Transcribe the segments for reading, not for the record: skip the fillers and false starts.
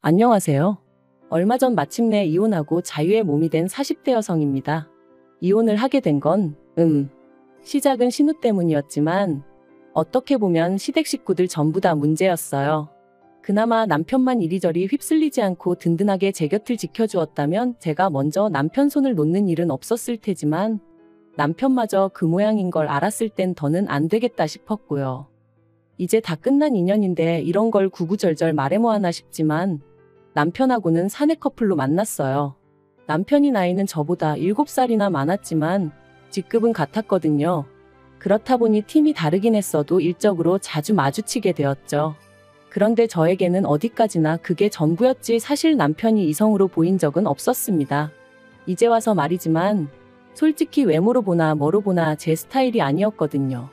안녕하세요. 얼마 전 마침내 이혼하고 자유의 몸이 된 40대 여성입니다. 이혼을 하게 된 건, 시작은 신우 때문이었지만, 어떻게 보면 시댁 식구들 전부 다 문제였어요. 그나마 남편만 이리저리 휩쓸리지 않고 든든하게 제 곁을 지켜주었다면 제가 먼저 남편 손을 놓는 일은 없었을 테지만, 남편마저 그 모양인 걸 알았을 땐 더는 안 되겠다 싶었고요. 이제 다 끝난 인연인데 이런 걸 구구절절 말해 뭐하나 싶지만, 남편하고는 사내 커플로 만났어요. 남편이 나이는 저보다 7살이나 많았지만 직급은 같았거든요. 그렇다 보니 팀이 다르긴 했어도 일적으로 자주 마주치게 되었죠. 그런데 저에게는 어디까지나 그게 전부였지 사실 남편이 이성으로 보인 적은 없었습니다. 이제 와서 말이지만 솔직히 외모로 보나 뭐로 보나 제 스타일이 아니었거든요.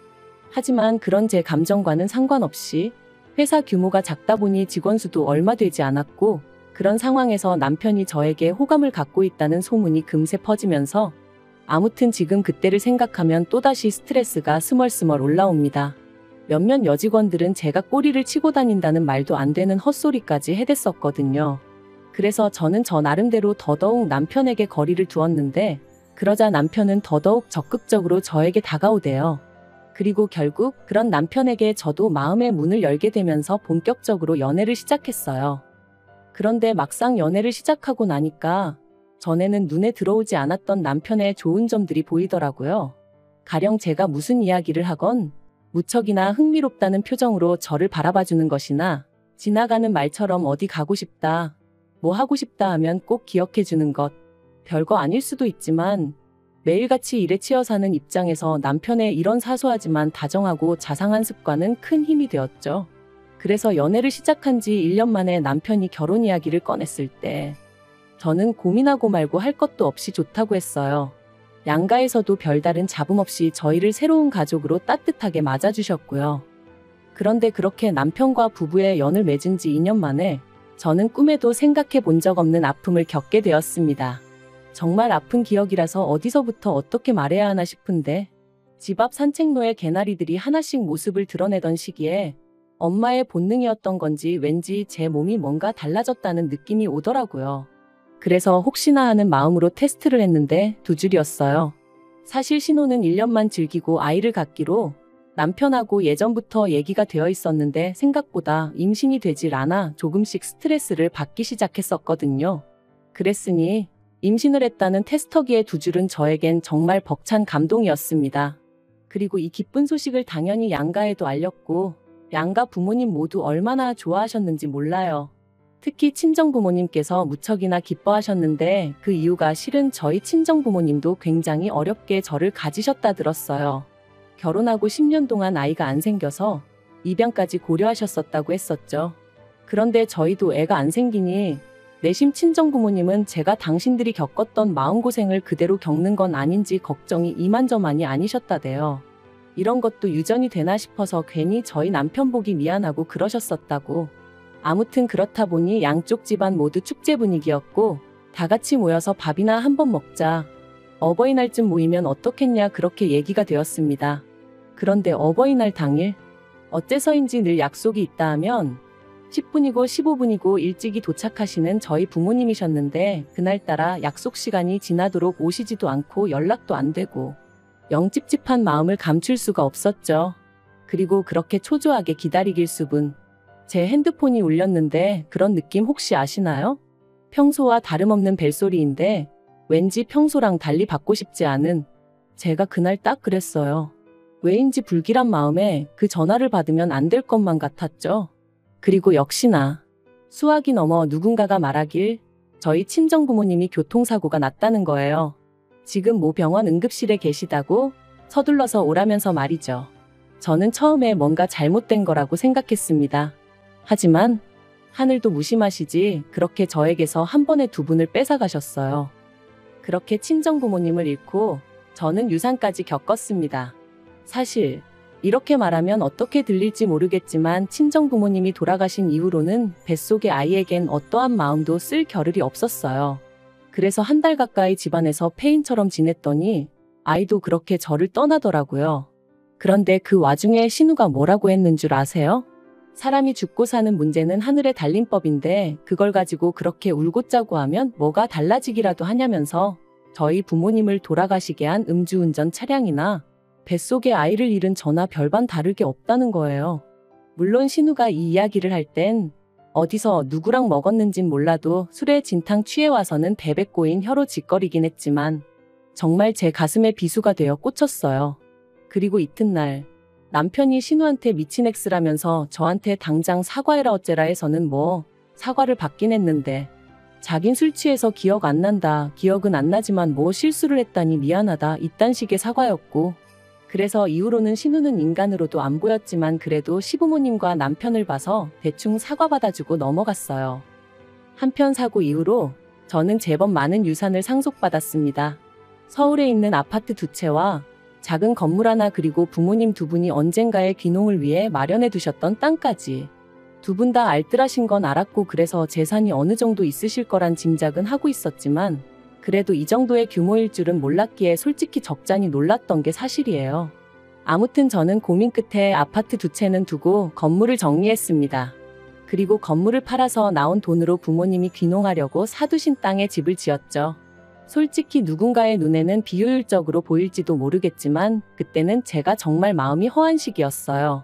하지만 그런 제 감정과는 상관없이 회사 규모가 작다 보니 직원 수도 얼마 되지 않았고 그런 상황에서 남편이 저에게 호감을 갖고 있다는 소문이 금세 퍼지면서 아무튼 지금 그때를 생각하면 또다시 스트레스가 스멀스멀 올라옵니다. 몇몇 여직원들은 제가 꼬리를 치고 다닌다는 말도 안 되는 헛소리까지 해댔었거든요. 그래서 저는 저 나름대로 더더욱 남편에게 거리를 두었는데 그러자 남편은 더더욱 적극적으로 저에게 다가오대요. 그리고 결국 그런 남편에게 저도 마음의 문을 열게 되면서 본격적으로 연애를 시작했어요. 그런데 막상 연애를 시작하고 나니까 전에는 눈에 들어오지 않았던 남편의 좋은 점들이 보이더라고요. 가령 제가 무슨 이야기를 하건 무척이나 흥미롭다는 표정으로 저를 바라봐주는 것이나 지나가는 말처럼 어디 가고 싶다, 뭐 하고 싶다 하면 꼭 기억해주는 것. 별거 아닐 수도 있지만 매일같이 일에 치여 사는 입장에서 남편의 이런 사소하지만 다정하고 자상한 습관은 큰 힘이 되었죠. 그래서 연애를 시작한 지 1년 만에 남편이 결혼 이야기를 꺼냈을 때 저는 고민하고 말고 할 것도 없이 좋다고 했어요. 양가에서도 별다른 잡음 없이 저희를 새로운 가족으로 따뜻하게 맞아주셨고요. 그런데 그렇게 남편과 부부의 연을 맺은 지 2년 만에 저는 꿈에도 생각해 본 적 없는 아픔을 겪게 되었습니다. 정말 아픈 기억이라서 어디서부터 어떻게 말해야 하나 싶은데 집 앞 산책로에 개나리들이 하나씩 모습을 드러내던 시기에 엄마의 본능이었던 건지 왠지 제 몸이 뭔가 달라졌다는 느낌이 오더라고요. 그래서 혹시나 하는 마음으로 테스트를 했는데 2줄이었어요. 사실 신호는 1년만 즐기고 아이를 갖기로 남편하고 예전부터 얘기가 되어 있었는데 생각보다 임신이 되질 않아 조금씩 스트레스를 받기 시작했었거든요. 그랬으니 임신을 했다는 테스터기의 2줄은 저에겐 정말 벅찬 감동이었습니다. 그리고 이 기쁜 소식을 당연히 양가에도 알렸고 양가 부모님 모두 얼마나 좋아하셨는지 몰라요. 특히 친정부모님께서 무척이나 기뻐하셨는데 그 이유가 실은 저희 친정부모님도 굉장히 어렵게 저를 가지셨다 들었어요. 결혼하고 10년 동안 아이가 안 생겨서 입양까지 고려하셨었다고 했었죠. 그런데 저희도 애가 안 생기니 내심 친정부모님은 제가 당신들이 겪었던 마음고생을 그대로 겪는 건 아닌지 걱정이 이만저만이 아니셨다대요. 이런 것도 유전이 되나 싶어서 괜히 저희 남편 보기 미안하고 그러셨었다고. 아무튼 그렇다 보니 양쪽 집안 모두 축제 분위기였고 다 같이 모여서 밥이나 한번 먹자. 어버이날쯤 모이면 어떻겠냐 그렇게 얘기가 되었습니다. 그런데 어버이날 당일 어째서인지 늘 약속이 있다 하면 10분이고 15분이고 일찍이 도착하시는 저희 부모님이셨는데 그날따라 약속 시간이 지나도록 오시지도 않고 연락도 안 되고 영 찝찝한 마음을 감출 수가 없었죠. 그리고 그렇게 초조하게 기다리길 수분. 제 핸드폰이 울렸는데 그런 느낌 혹시 아시나요? 평소와 다름없는 벨소리인데 왠지 평소랑 달리 받고 싶지 않은 제가 그날 딱 그랬어요. 왜인지 불길한 마음에 그 전화를 받으면 안 될 것만 같았죠. 그리고 역시나 수학이 넘어 누군가가 말하길 저희 친정부모님이 교통사고가 났다는 거예요. 지금 모 병원 응급실에 계시다고 서둘러서 오라면서 말이죠. 저는 처음에 뭔가 잘못된 거라고 생각했습니다. 하지만 하늘도 무심하시지 그렇게 저에게서 한 번에 2분을 뺏어가셨어요. 그렇게 친정부모님을 잃고 저는 유산까지 겪었습니다. 사실 이렇게 말하면 어떻게 들릴지 모르겠지만 친정부모님이 돌아가신 이후로는 뱃속의 아이에겐 어떠한 마음도 쓸 겨를이 없었어요. 그래서 1달 가까이 집안에서 폐인처럼 지냈더니 아이도 그렇게 저를 떠나더라고요. 그런데 그 와중에 신우가 뭐라고 했는 줄 아세요? 사람이 죽고 사는 문제는 하늘에 달린 법인데 그걸 가지고 그렇게 울고 짜고 하면 뭐가 달라지기라도 하냐면서 저희 부모님을 돌아가시게 한 음주운전 차량이나 뱃속에 아이를 잃은 저나 별반 다를 게 없다는 거예요. 물론 신우가 이 이야기를 할 땐 어디서 누구랑 먹었는진 몰라도 술에 진탕 취해 와서는 베베 꼬인 혀로 짓거리긴 했지만 정말 제 가슴에 비수가 되어 꽂혔어요. 그리고 이튿날 남편이 신우한테 미친 엑스라면서 저한테 당장 사과해라 어째라 해서는 뭐 사과를 받긴 했는데 자긴 술 취해서 기억 안 난다. 기억은 안 나지만 뭐 실수를 했다니 미안하다. 이딴 식의 사과였고 그래서 이후로는 신우는 인간으로도 안 보였지만 그래도 시부모님과 남편을 봐서 대충 사과받아주고 넘어갔어요. 한편 사고 이후로 저는 제법 많은 유산을 상속받았습니다. 서울에 있는 아파트 2채와 작은 건물 하나 그리고 부모님 2분이 언젠가의 귀농을 위해 마련해 두셨던 땅까지. 2분 다 알뜰하신 건 알았고 그래서 재산이 어느 정도 있으실 거란 짐작은 하고 있었지만 그래도 이 정도의 규모일 줄은 몰랐기에 솔직히 적잖이 놀랐던 게 사실이에요. 아무튼 저는 고민 끝에 아파트 2채는 두고 건물을 정리했습니다. 그리고 건물을 팔아서 나온 돈으로 부모님이 귀농하려고 사두신 땅에 집을 지었죠. 솔직히 누군가의 눈에는 비효율적으로 보일지도 모르겠지만 그때는 제가 정말 마음이 허한 시기였어요.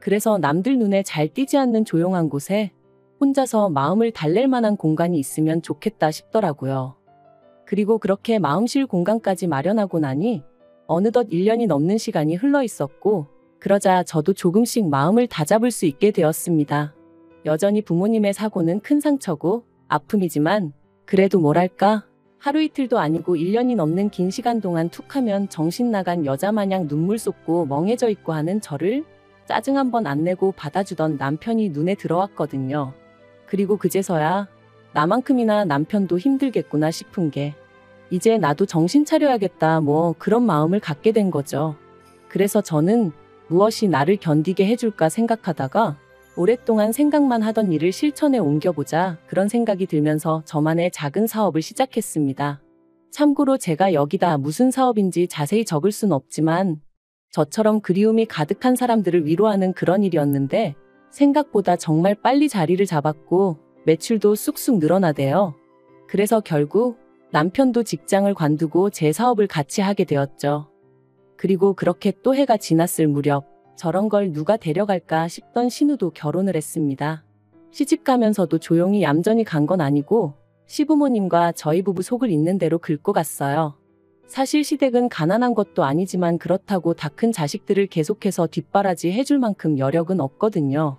그래서 남들 눈에 잘 띄지 않는 조용한 곳에 혼자서 마음을 달랠 만한 공간이 있으면 좋겠다 싶더라고요. 그리고 그렇게 마음쉴 공간까지 마련하고 나니 어느덧 1년이 넘는 시간이 흘러 있었고 그러자 저도 조금씩 마음을 다잡을 수 있게 되었습니다. 여전히 부모님의 사고는 큰 상처고 아픔이지만 그래도 뭐랄까 하루 이틀도 아니고 1년이 넘는 긴 시간 동안 툭하면 정신 나간 여자 마냥 눈물 쏟고 멍해져 있고 하는 저를 짜증 한 번 안 내고 받아주던 남편이 눈에 들어왔거든요. 그리고 그제서야 나만큼이나 남편도 힘들겠구나 싶은 게 이제 나도 정신 차려야겠다 뭐 그런 마음을 갖게 된 거죠. 그래서 저는 무엇이 나를 견디게 해줄까 생각하다가 오랫동안 생각만 하던 일을 실천에 옮겨보자 그런 생각이 들면서 저만의 작은 사업을 시작했습니다. 참고로 제가 여기다 무슨 사업인지 자세히 적을 순 없지만 저처럼 그리움이 가득한 사람들을 위로하는 그런 일이었는데 생각보다 정말 빨리 자리를 잡았고 매출도 쑥쑥 늘어나대요. 그래서 결국 남편도 직장을 관두고 제 사업을 같이 하게 되었죠. 그리고 그렇게 또 해가 지났을 무렵 저런 걸 누가 데려갈까 싶던 신우도 결혼을 했습니다. 시집가면서도 조용히 얌전히 간 건 아니고 시부모님과 저희 부부 속을 있는 대로 긁고 갔어요. 사실 시댁은 가난한 것도 아니지만 그렇다고 다 큰 자식들을 계속해서 뒷바라지 해줄 만큼 여력은 없거든요.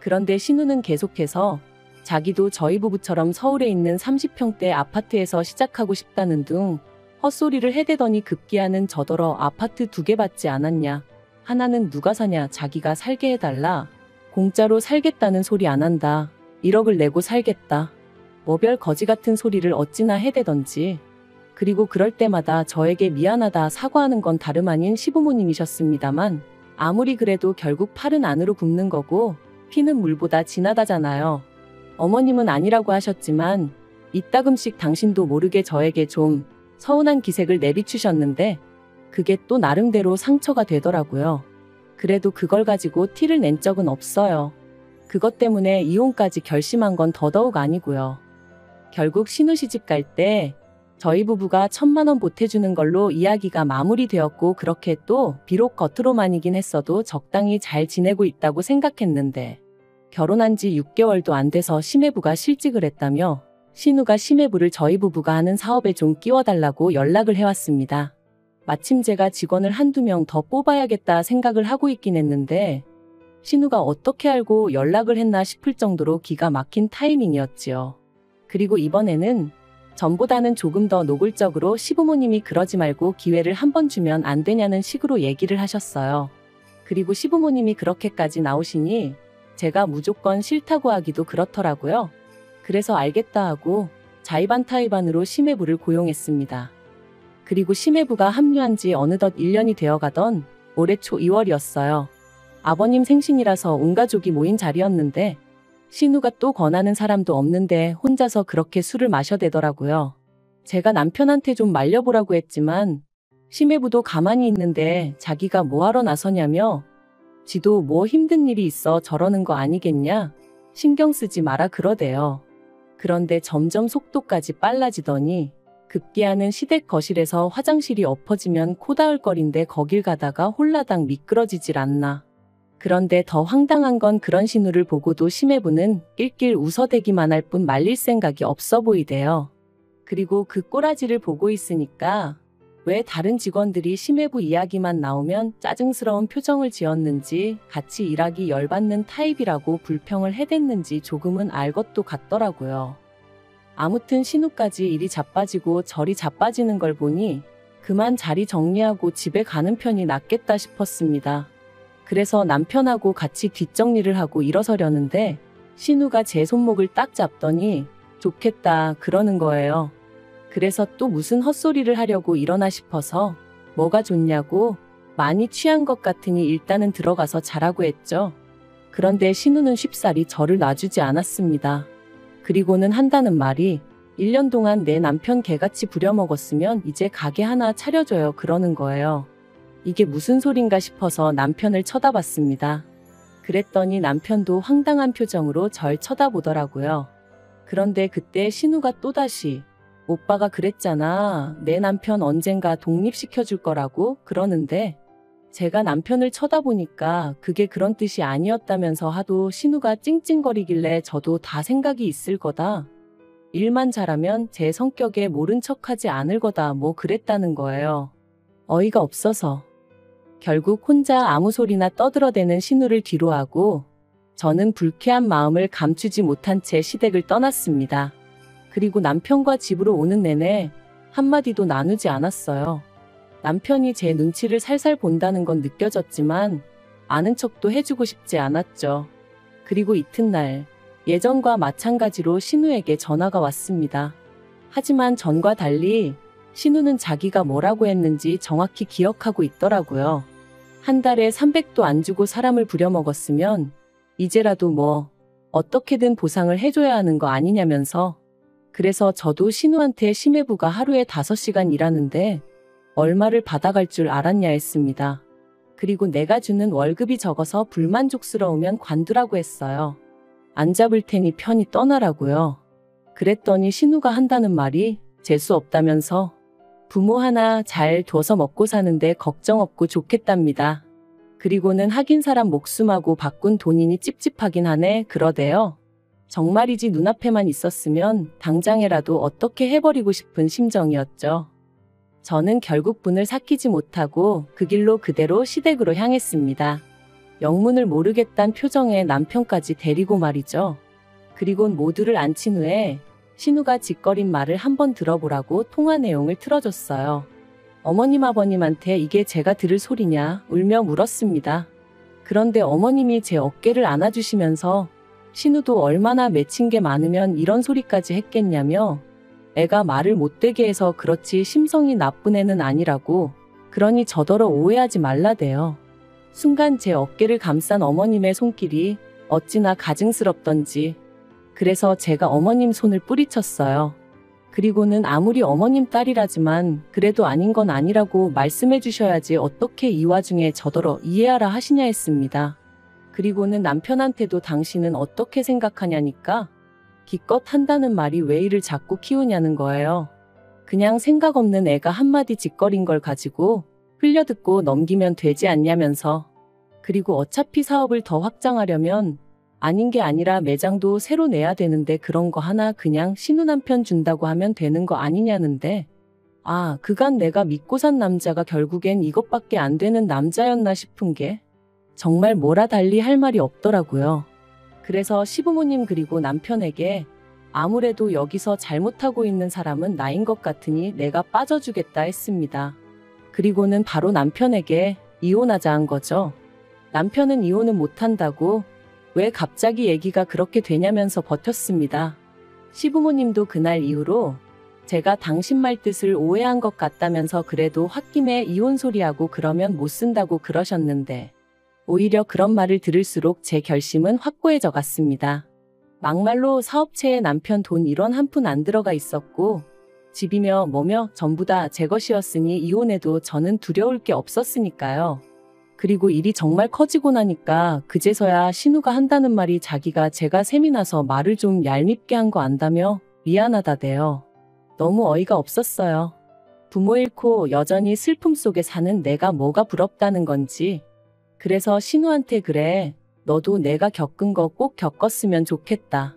그런데 신우는 계속해서 자기도 저희 부부처럼 서울에 있는 30평대 아파트에서 시작하고 싶다는 둥 헛소리를 해대더니 급기야는 저더러 아파트 2개 받지 않았냐. 하나는 누가 사냐 자기가 살게 해달라. 공짜로 살겠다는 소리 안 한다. 1억을 내고 살겠다. 뭐 별 거지 같은 소리를 어찌나 해대던지. 그리고 그럴 때마다 저에게 미안하다 사과하는 건 다름 아닌 시부모님이셨습니다만 아무리 그래도 결국 팔은 안으로 굽는 거고 피는 물보다 진하다잖아요. 어머님은 아니라고 하셨지만 이따금씩 당신도 모르게 저에게 좀 서운한 기색을 내비추셨는데 그게 또 나름대로 상처가 되더라고요. 그래도 그걸 가지고 티를 낸 적은 없어요. 그것 때문에 이혼까지 결심한 건 더더욱 아니고요. 결국 신우 시집 갈 때 저희 부부가 1,000만 원 보태주는 걸로 이야기가 마무리되었고 그렇게 또 비록 겉으로만이긴 했어도 적당히 잘 지내고 있다고 생각했는데 결혼한 지 6개월도 안 돼서 시매부가 실직을 했다며 신우가 시매부를 저희 부부가 하는 사업에 좀 끼워달라고 연락을 해왔습니다. 마침 제가 직원을 한두 명 더 뽑아야겠다 생각을 하고 있긴 했는데 신우가 어떻게 알고 연락을 했나 싶을 정도로 기가 막힌 타이밍이었지요. 그리고 이번에는 전보다는 조금 더 노골적으로 시부모님이 그러지 말고 기회를 한 번 주면 안 되냐는 식으로 얘기를 하셨어요. 그리고 시부모님이 그렇게까지 나오시니 제가 무조건 싫다고 하기도 그렇더라고요. 그래서 알겠다 하고 자의반타의반으로 시매부를 고용했습니다. 그리고 시매부가 합류한 지 어느덧 1년이 되어가던 올해 초 2월이었어요. 아버님 생신이라서 온 가족이 모인 자리였는데 신우가 또 권하는 사람도 없는데 혼자서 그렇게 술을 마셔대더라고요. 제가 남편한테 좀 말려보라고 했지만 시매부도 가만히 있는데 자기가 뭐하러 나서냐며 지도 뭐 힘든 일이 있어 저러는 거 아니겠냐? 신경 쓰지 마라 그러대요. 그런데 점점 속도까지 빨라지더니 급기야는 시댁 거실에서 화장실이 엎어지면 코 닿을 거리인데 거길 가다가 홀라당 미끄러지질 않나. 그런데 더 황당한 건 그런 신우를 보고도 심해부는 낄낄 웃어대기만 할 뿐 말릴 생각이 없어 보이대요. 그리고 그 꼬라지를 보고 있으니까 왜 다른 직원들이 심해부 이야기만 나오면 짜증스러운 표정을 지었는지 같이 일하기 열받는 타입이라고 불평을 해댔는지 조금은 알 것도 같더라고요. 아무튼 신우까지 이리 자빠지고 저리 자빠지는 걸 보니 그만 자리 정리하고 집에 가는 편이 낫겠다 싶었습니다. 그래서 남편하고 같이 뒷정리를 하고 일어서려는데 신우가 제 손목을 딱 잡더니 좋겠다 그러는 거예요. 그래서 또 무슨 헛소리를 하려고 일어나 싶어서 뭐가 좋냐고 많이 취한 것 같으니 일단은 들어가서 자라고 했죠. 그런데 신우는 쉽사리 저를 놔주지 않았습니다. 그리고는 한다는 말이 1년 동안 내 남편 개같이 부려먹었으면 이제 가게 하나 차려줘요 그러는 거예요. 이게 무슨 소린가 싶어서 남편을 쳐다봤습니다. 그랬더니 남편도 황당한 표정으로 절 쳐다보더라고요. 그런데 그때 신우가 또다시 오빠가 그랬잖아. 내 남편 언젠가 독립시켜줄 거라고 그러는데 제가 남편을 쳐다보니까 그게 그런 뜻이 아니었다면서 하도 신우가 찡찡거리길래 저도 다 생각이 있을 거다. 일만 잘하면 제 성격에 모른 척하지 않을 거다 뭐 그랬다는 거예요. 어이가 없어서. 결국 혼자 아무 소리나 떠들어대는 신우를 뒤로하고 저는 불쾌한 마음을 감추지 못한 채 시댁을 떠났습니다. 그리고 남편과 집으로 오는 내내 한마디도 나누지 않았어요. 남편이 제 눈치를 살살 본다는 건 느껴졌지만 아는 척도 해주고 싶지 않았죠. 그리고 이튿날 예전과 마찬가지로 신우에게 전화가 왔습니다. 하지만 전과 달리 신우는 자기가 뭐라고 했는지 정확히 기억하고 있더라고요. 한 달에 300도 안 주고 사람을 부려먹었으면 이제라도 뭐 어떻게든 보상을 해줘야 하는 거 아니냐면서. 그래서 저도 신우한테 심해부가 하루에 5시간 일하는데 얼마를 받아갈 줄 알았냐 했습니다. 그리고 내가 주는 월급이 적어서 불만족스러우면 관두라고 했어요. 안 잡을 테니 편히 떠나라고요. 그랬더니 신우가 한다는 말이 재수 없다면서 부모 하나 잘 둬서 먹고 사는데 걱정 없고 좋겠답니다. 그리고는 하긴 사람 목숨하고 바꾼 돈이니 찝찝하긴 하네 그러대요. 정말이지 눈앞에만 있었으면 당장에라도 어떻게 해버리고 싶은 심정이었죠. 저는 결국 분을 삭히지 못하고 그 길로 그대로 시댁으로 향했습니다. 영문을 모르겠단 표정에 남편까지 데리고 말이죠. 그리곤 모두를 앉힌 후에 신우가 짓거린 말을 한번 들어보라고 통화 내용을 틀어줬어요. 어머님 아버님한테 이게 제가 들을 소리냐 울며 물었습니다. 그런데 어머님이 제 어깨를 안아주시면서 신우도 얼마나 맺힌 게 많으면 이런 소리까지 했겠냐며 애가 말을 못되게 해서 그렇지 심성이 나쁜 애는 아니라고 그러니 저더러 오해하지 말라대요. 순간 제 어깨를 감싼 어머님의 손길이 어찌나 가증스럽던지 그래서 제가 어머님 손을 뿌리쳤어요. 그리고는 아무리 어머님 딸이라지만 그래도 아닌 건 아니라고 말씀해 주셔야지 어떻게 이 와중에 저더러 이해하라 하시냐 했습니다. 그리고는 남편한테도 당신은 어떻게 생각하냐니까 기껏 한다는 말이 왜 이를 자꾸 키우냐는 거예요. 그냥 생각 없는 애가 한마디 짓거린 걸 가지고 흘려듣고 넘기면 되지 않냐면서. 그리고 어차피 사업을 더 확장하려면 아닌 게 아니라 매장도 새로 내야 되는데 그런 거 하나 그냥 신우 남편 준다고 하면 되는 거 아니냐는데 아 그간 내가 믿고 산 남자가 결국엔 이것밖에 안 되는 남자였나 싶은 게 정말 뭐라 달리 할 말이 없더라고요. 그래서 시부모님 그리고 남편에게 아무래도 여기서 잘못하고 있는 사람은 나인 것 같으니 내가 빠져주겠다 했습니다. 그리고는 바로 남편에게 이혼하자 한 거죠. 남편은 이혼은 못한다고 왜 갑자기 얘기가 그렇게 되냐면서 버텼습니다. 시부모님도 그날 이후로 제가 당신 말 뜻을 오해한 것 같다면서 그래도 홧김에 이혼 소리하고 그러면 못 쓴다고 그러셨는데 오히려 그런 말을 들을수록 제 결심은 확고해져 갔습니다. 막말로 사업체에 남편 돈 1원 한 푼 안 들어가 있었고 집이며 뭐며 전부 다 제 것이었으니 이혼해도 저는 두려울 게 없었으니까요. 그리고 일이 정말 커지고 나니까 그제서야 신우가 한다는 말이 자기가 제가 셈이 나서 말을 좀 얄밉게 한 거 안다며 미안하다대요. 너무 어이가 없었어요. 부모 잃고 여전히 슬픔 속에 사는 내가 뭐가 부럽다는 건지. 그래서 신우한테 그래. 너도 내가 겪은 거 꼭 겪었으면 좋겠다.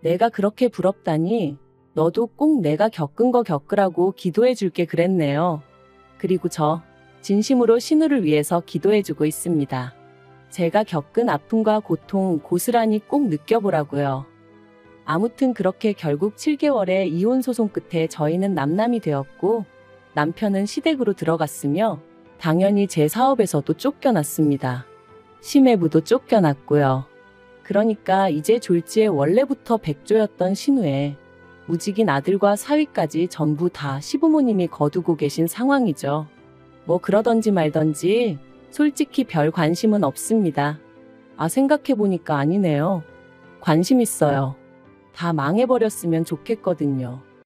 내가 그렇게 부럽다니 너도 꼭 내가 겪은 거 겪으라고 기도해 줄게 그랬네요. 그리고 저 진심으로 신우를 위해서 기도해주고 있습니다. 제가 겪은 아픔과 고통 고스란히 꼭 느껴보라고요. 아무튼 그렇게 결국 7개월의 이혼 소송 끝에 저희는 남남이 되었고 남편은 시댁으로 들어갔으며 당연히 제 사업에서도 쫓겨났습니다. 심해부도 쫓겨났고요. 그러니까 이제 졸지에 원래부터 백조였던 신우의 무직인 아들과 사위까지 전부 다 시부모님이 거두고 계신 상황이죠. 뭐 그러던지 말던지 솔직히 별 관심은 없습니다. 아, 생각해보니까 아니네요. 관심 있어요. 다 망해버렸으면 좋겠거든요.